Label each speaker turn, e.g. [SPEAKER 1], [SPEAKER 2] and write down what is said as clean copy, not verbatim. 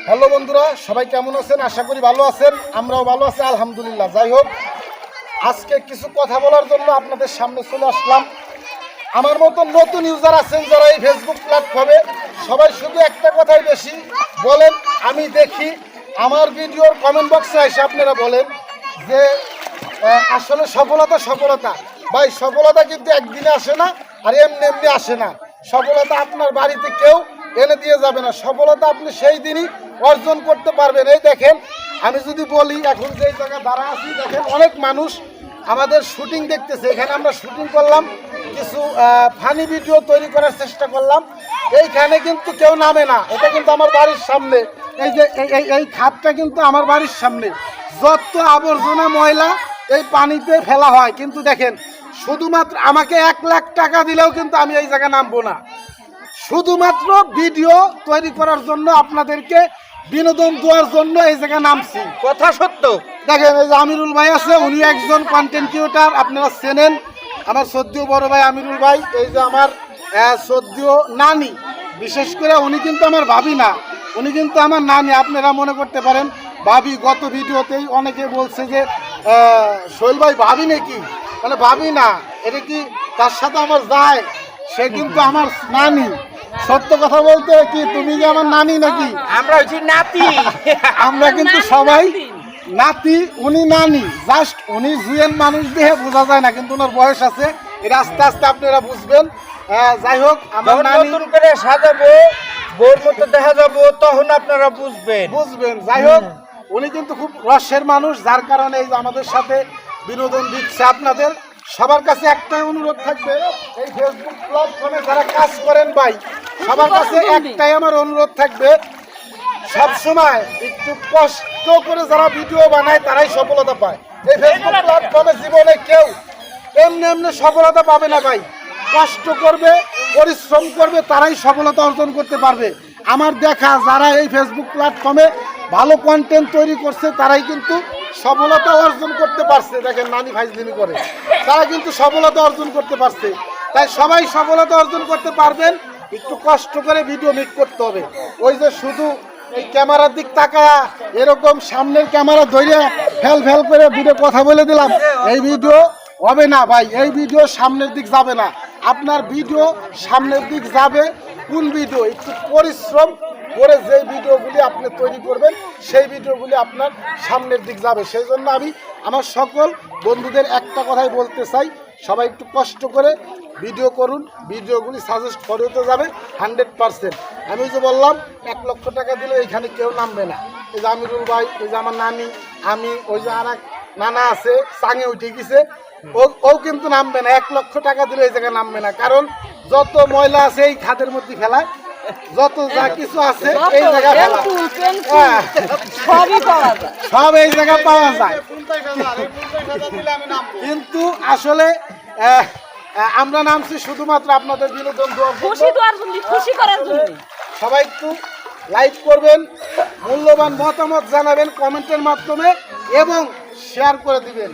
[SPEAKER 1] Hello বন্ধুরা, সবাই কেমন আছেন? আশা করি ভালো আছেন। আমরাও ভালো আছি আলহামদুলিল্লাহ। যাই হোক, আজকে কিছু কথা বলার জন্য আপনাদের সামনে চলে আসলাম। আমার মতো নতুন ইউজার আছেন যারা এই ফেসবুক প্ল্যাটফর্মে, সবাই শুধু একটা কথাই বেশি বলেন, আমি দেখি আমার ভিডিওর কমেন্ট বক্সে এসে আপনারা বলেন যে আসলে সফলতা ভাই, সফলতা কিন্তু একদিনে আসে না, আর এমনি এমনি আসে না। সফলতা আপনার বাড়িতে কেউ এনে দিয়ে যাবে না। সফলতা আপনি সেই দিনই অর্জন করতে পারবেন। এই দেখেন, আমি যদি বলি এখন যেই জায়গায় দাঁড়া আছি, দেখেন অনেক মানুষ আমাদের শুটিং দেখতেছে। এখানে আমরা শুটিং করলাম, কিছু ফানি ভিডিও তৈরি করার চেষ্টা করলাম। এইখানে কিন্তু কেউ নামে না। এটা কিন্তু আমার বাড়ির সামনে, এই যে এই খাতটা কিন্তু আমার বাড়ির সামনে। যত আবর্জনা ময়লা এই পানিতে ফেলা হয়, কিন্তু দেখেন শুধুমাত্র আমাকে 1 লাখ টাকা দিলেও কিন্তু আমি এই জায়গায় নামবো না। শুধুমাত্র ভিডিও তৈরি করার জন্য, আপনাদেরকে বিনোদন দেওয়ার জন্য এই জায়গায় নামছি।
[SPEAKER 2] কথা সত্য।
[SPEAKER 1] দেখেন এই যে আমিরুল ভাই আছে, উনি একজন কন্টেন্ট ক্রিয়েটার, আপনারা চেনেন। আমার শ্রদ্ধেয় বড় ভাই আমিরুল ভাই, এই যে আমার শ্রদ্ধেয় নানি, বিশেষ করে উনি কিন্তু আমার ভাবি না, উনি কিন্তু আমার নানি। আপনারা মনে করতে পারেন ভাবি। গত ভিডিওতেই অনেকে বলছে যে সোহেল ভাই ভাবি নাকি, মানে ভাবি না, এটা কি তার সাথে আমার যায়? সে কিন্তু আমার নানি। সত্য কথা বলতে কি, তুমি যে আমার নানি নাকি?
[SPEAKER 2] আমরা হচ্ছি নাতি।
[SPEAKER 1] আমরা কিন্তু সবাই নাতি, উনি নানি। জাস্ট উনি জুয়েন মানুষ দিয়ে বোঝা যায় না, কিন্তু ওনার বয়স আছে, এটা আস্তে আস্তে আপনারা বুঝবেন। যাই হোক, আমার নানি
[SPEAKER 2] নতুন করে সাজাবো, বোর মতো দেখা যাবো, তখন আপনারা বুঝবেন।
[SPEAKER 1] যাই হোক, উনি কিন্তু খুব রসের মানুষ, যার কারণে এই যে আমাদের সাথে বিনোদন দিচ্ছে। আপনাদের সবার কাছে একটাই অনুরোধ থাকবে, এই ফেসবুক প্ল্যাটফর্মে যারা কাজ করেন ভাই, সবার কাছে একটাই আমার অনুরোধ থাকবে, সব সময় একটু কষ্ট করে যারা ভিডিও বানায় তারাই সফলতা পায়। এই ফেসবুক প্ল্যাটফর্মে জীবনে কেউ এমনি এমনি সফলতা পাবে না ভাই। কষ্ট করবে, পরিশ্রম করবে, তারাই সফলতা অর্জন করতে পারবে। আমার দেখা যারা এই ফেসবুক প্ল্যাটফর্মে ভালো কন্টেন্ট তৈরি করছে, তারাই কিন্তু সফলতা অর্জন করতে পারছে। দেখেন নানি ফাইজলিমি করে, তারা কিন্তু সফলতা অর্জন করতে পারছে। তাই সবাই সফলতা অর্জন করতে পারবেন, একটু কষ্ট করে ভিডিও মেক করতে হবে। ওই যে শুধু এই ক্যামেরার দিক তাকায়া এরকম সামনের ক্যামেরা ধরে ফেল করে ভিডিও কথা বলে দিলাম, এই ভিডিও হবে না ভাই। এই ভিডিও সামনের দিক যাবে না। আপনার ভিডিও সামনের দিক যাবে কোন ভিডিও? একটু পরিশ্রম করে যে ভিডিওগুলি আপনি তৈরি করবেন, সেই ভিডিওগুলি আপনার সামনের দিক যাবে। সেই জন্য আমি আমার সকল বন্ধুদের একটা কথাই বলতে চাই, সবাই একটু কষ্ট করে ভিডিও করুন। ভিডিওগুলি সাজেস্ট করেও যাবে 100%। আমি যে বললাম 1 লক্ষ টাকা দিলে এইখানে কেউ নামবে না। এই যে আমিরুল ভাই, এই যে আমার নানি, আমি, ওই যে আর এক নানা আছে চাঙে উঠে গেছে, ও কিন্তু নামবে না। 1 লক্ষ টাকা দিলে এই জায়গায় নামবে না, কারণ যত ময়লা আছে এই খাদের মধ্যে ফেলায়, যত যা কিছু আছে এই জায়গা ফেলা, সব এই জায়গা পাওয়া যায়। কিন্তু আসলে আমরা নামছি শুধুমাত্র আপনাদের বিনোদন
[SPEAKER 3] খুশি করার জন্য।
[SPEAKER 1] সবাই একটু লাইক করবেন, মূল্যবান মতামত জানাবেন কমেন্টের মাধ্যমে, এবং শেয়ার করে দিবেন।